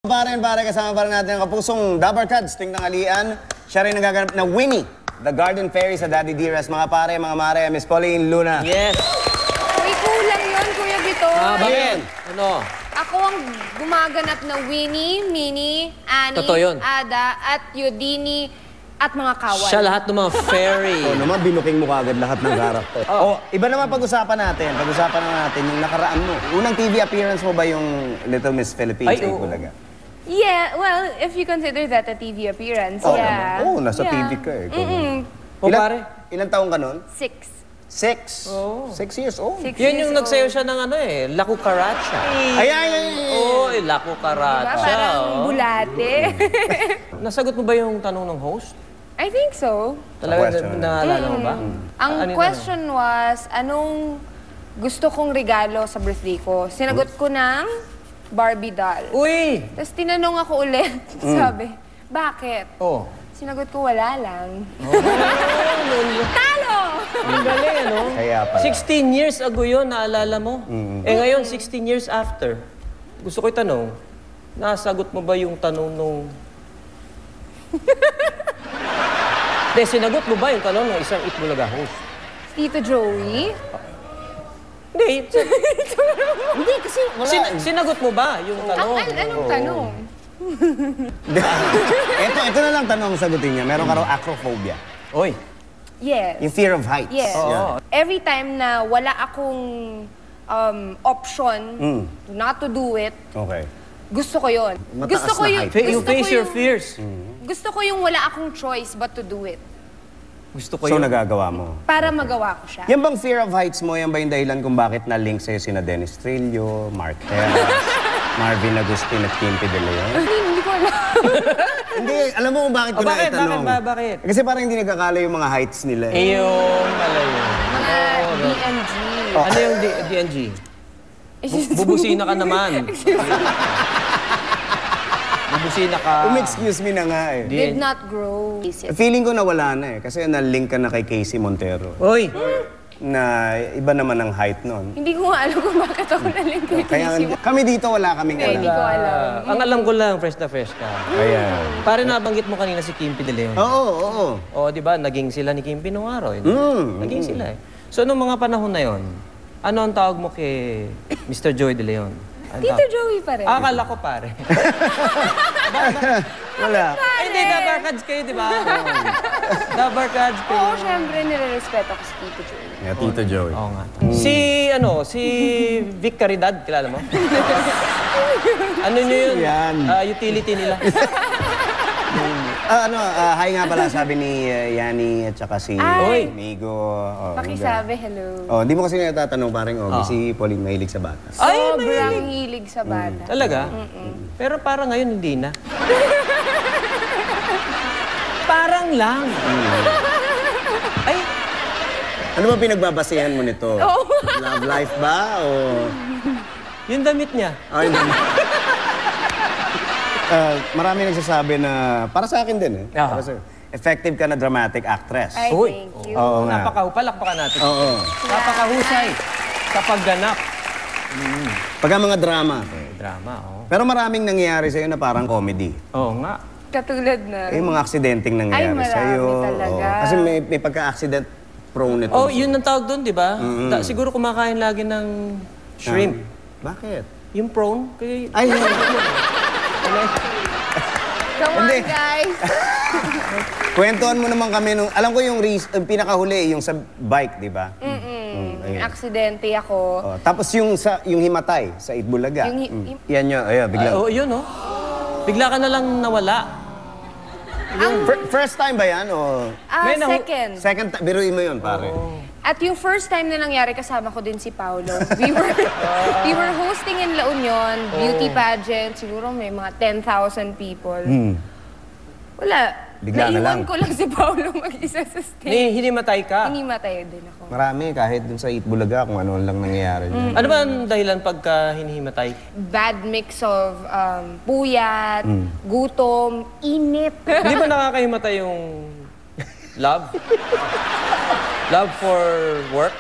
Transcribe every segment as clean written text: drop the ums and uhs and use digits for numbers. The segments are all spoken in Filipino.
Pare, kasama pa rin natin ang kapusong Dabarkads, tingnan alian. Siya rin nagaganap na Winnie, the Garden Fairy sa Daddy Dearest. Mga pare, mga mare, Miss Pauline Luna. Yes! May kulang yun, Kuya Vito. Bakit? Ano? Ako ang gumaganap na Winnie, Minnie, Annie, Totoo yun. Ada, at Yodini, at mga kawan. Siya lahat ng mga fairy. Oo naman, binuking mo kagad lahat ng karakter. Iba naman pag-usapan natin. Pag-usapan na natin yung nakaraan mo. Unang TV appearance mo ba yung Little Miss Philippines sa Itbulaga? Yeah, well, if you consider that a TV appearance, Oo yeah. naman. Oo, nasa Yeah. TV ka eh. Pare? Ilang taong ka nun? 6. 6. 6 years old. 6 Yun yung years nagsayo old. siya ng ano eh, La Cucaracha. Ay. Oo, La Diba? Cucaracha. Parang bulate. Nasagot mo ba yung tanong ng host? I think so. Talaga question. naalala mo ba? Ang Ano yung question was, anong gusto kong regalo sa birthday ko? Sinagot ko ng Barbie doll. Uy! Tapos tinanong ako ulit. Sabi, bakit? Oh. Sinagot ko, wala lang. Oh, Talo! ang galing, ano? Kaya pala. 16 years ago yun, naalala mo? Eh ngayon, 16 years after, gusto ko itanong, nasagot mo ba yung tanong nung... Hindi, sinagot mo ba yung tanong ng isang Itbulaga host? Tito Joey? Hindi. Hindi, kasi wala. Sinagot mo ba yung tanong? Anong tanong? ito na lang tanong sagutin niya. Meron ka raw acrophobia. Oy. Yes. Yung fear of heights. Yes. Oo. Every time na wala akong option not to do it, Okay. gusto ko yun. Mataas Gusto ko na yung... height. You gusto face ko your yung- fears. Gusto ko yung wala akong choice but to do it. Gusto ko So yun. nagagawa mo. Para magawa ko siya. Yan bang fear of heights mo, yan ba yung dahilan kung bakit na-link sa'yo sina Dennis Trillo, Mark Heras, Marvin Agustin at Kimpi De Leon? Hindi ko alam. Hindi, alam mo kung bakit ko Bakit? naitanong? Bakit? Kasi parang hindi nagkakala yung mga heights nila. Ayun, pala yun. Mga DMG. Ano yung DNG? Bubusina ka naman. Bubusina ka. Excuse me na nga eh. Did not grow. Feeling ko nawala na eh. Kasi na-link ka na kay Casey Montero. Oy! Na iba naman ang height nun. Hindi ko nga alam kung bakit ako naling kay Kaya Casey. kami dito wala kaming Hindi ko alam. alam. Ang alam ko lang, fresh na fresh ka. Kaya... Pare nabanggit mo kanina si Kimpi De Leon. Oo. O, di ba, naging sila ni Kimpi nung araw. Eh. Naging sila eh. So, nung mga panahon na yon, ano ang tawag mo kay Mr. Joy De Leon? Ano Tito tawag? Joey pa rin. Akala ko pare. Wala. Ay, hindi, Dabarkads kayo, di ba? Dabarkads kayo. Oo, syempre, nire-respeto ko si Tito Joey. Yeah, Tito Joey. Oo nga. Si Vic Caridad, kilala mo? Ano nyo yun? Yan. Utility nila. Hi nga pala, sabi ni Yani at saka si Ay. Migo. Pakisabi, hello. Hindi mo kasi natatanong parang si Pauline mahilig sa bata. Ay, Sobrang hilig sa bata. Talaga? Pero parang ngayon hindi na. Parang lang. Ay, Ano ba pinagbabasehan mo nito? Oo. Love life ba? O... yung damit niya. Ay, naman. Marami nagsasabi na, para sa akin din eh. Aha. Para sa'yo. Effective ka na dramatic actress. Ay, Uy. thank you. Oo nga. Palakpakan natin. Oo. Napakahusay sa pagganap. Pagka mga drama. Drama, oo. Pero maraming nangyayari sa'yo na parang comedy. Oo nga. Katulad na. Yung mga aksidenteng nangyayari marami sa'yo. talaga. Kasi may pagka-accident prone nito. Oh, yun ang tawag doon, di ba? Siguro kumakain lagi ng shrimp. Bakit? Yung prawn. Kaya... Ay, Come on, Hindi. guys. kwentuhan mo naman kami nung, alam ko yung pinakahuli, yung sa bike, di ba? Ayun. Aksidente ako. Tapos yung himatay sa Itbulaga. Yan yun, biglang. Oo, yun, oh. Bigla ka na lang nawala. First time ba yan? O May nahu- Second. second time? Biruin mo yun, pare. At yung first time na nangyari, kasama ko din si Paolo. We were hosting in La Union, beauty pageant. Siguro may mga 10,000 people. Wala. Bigla na lang. Naiwan ko lang si Paolo mag-isa sa stage. Hinimatay ka. Hinimatay din ako. Marami, kahit dun sa Itbulaga, kung ano lang nangyayari. Ano ba ang dahilan pagka hinihimatay? Bad mix of puyat, gutom, init. Hindi ba nakakahimatay yung love? Love for work?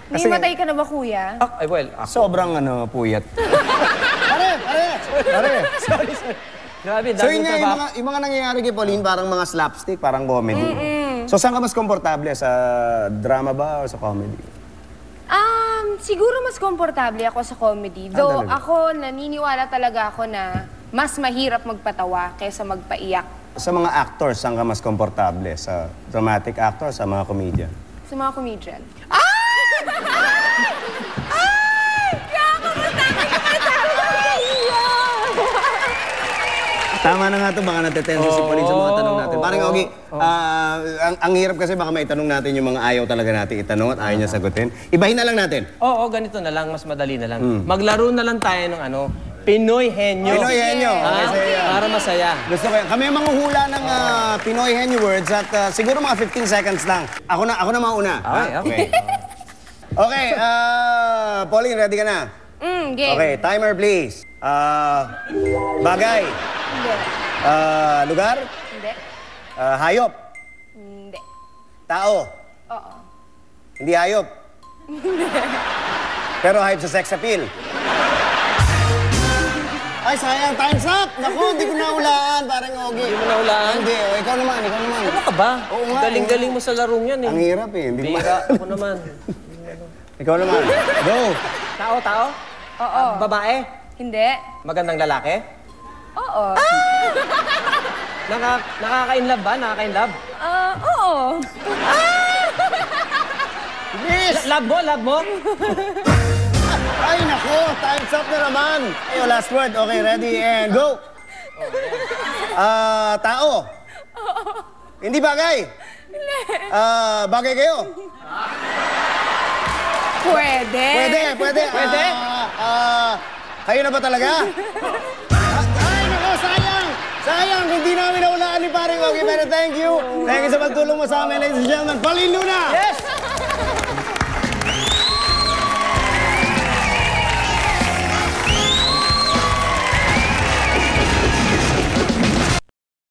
Hinimatay ka na ba, kuya? Well, ako. Sobrang puyat. Pare! Pare. Sorry. Grabe, So dami yun nga, trabaho. yung mga nangyayari kay Pauline, parang mga slapstick, parang comedy. So saan ka mas komportable? Sa drama ba o sa comedy? Siguro mas komportable ako sa comedy. Though talaga? ako, naniniwala talaga ako na mas mahirap magpatawa kaysa magpaiyak. Sa mga actors, saan ka mas komportable? Sa dramatic actor, sa mga comedian? Sa mga comedian. Tama na nga ito, baka natetenso si Pauline sa mga tanong natin. Parang Ogie, ang hirap kasi baka maitanong natin yung mga ayaw talaga natin itanong at ayaw niya sagutin. Ibahin na lang natin. Oo, ganito na lang, mas madali na lang. Maglaro na lang tayo ng Pinoy Henyo. Pinoy Henyo. Ah, Okay, sige. para masaya. Gusto ko yan. Kami ang manghuhula ng Pinoy Henyo words at siguro mga 15 seconds lang. Ako na mauna. Okay. Okay, Pauline, ready ka na? Game. Okay, timer please. Bagay. Hindi. Lugar. Hindi. Hayop. Hindi. Tao. Oo. Hindi hayop. Pero hayop sa sex appeal. Ay, sayang. Time's up! Naku, hindi ko nahulaan. Parang Ogie. Hindi mo nahulaan? Hindi. Oh, ikaw naman. Ano ka ba? Oo nga, Galing-galing mo sa larong yan eh. Ang hirap eh. Hindi ko Bira, ako naman. Ikaw naman. Go! Tao? Oo. Babae? Hindi. Magandang lalaki? Oo. Nakaka-inlove ba? Nakaka-inlove? Oo. Yes! Love mo? Ay, naku! Time's up na naman. Ayo, last word. Okay, ready and go! Tao? Hindi bagay? Hindi. Bagay kayo? Pwede. Pwede. Kayo na ba talaga? Ay, naku, sayang! Sayang, kung di namin nahulaan ni Paring Ogie, pero thank you. Thank you sa pagtulong mo sa amin, ladies and gentlemen. Pauline Luna!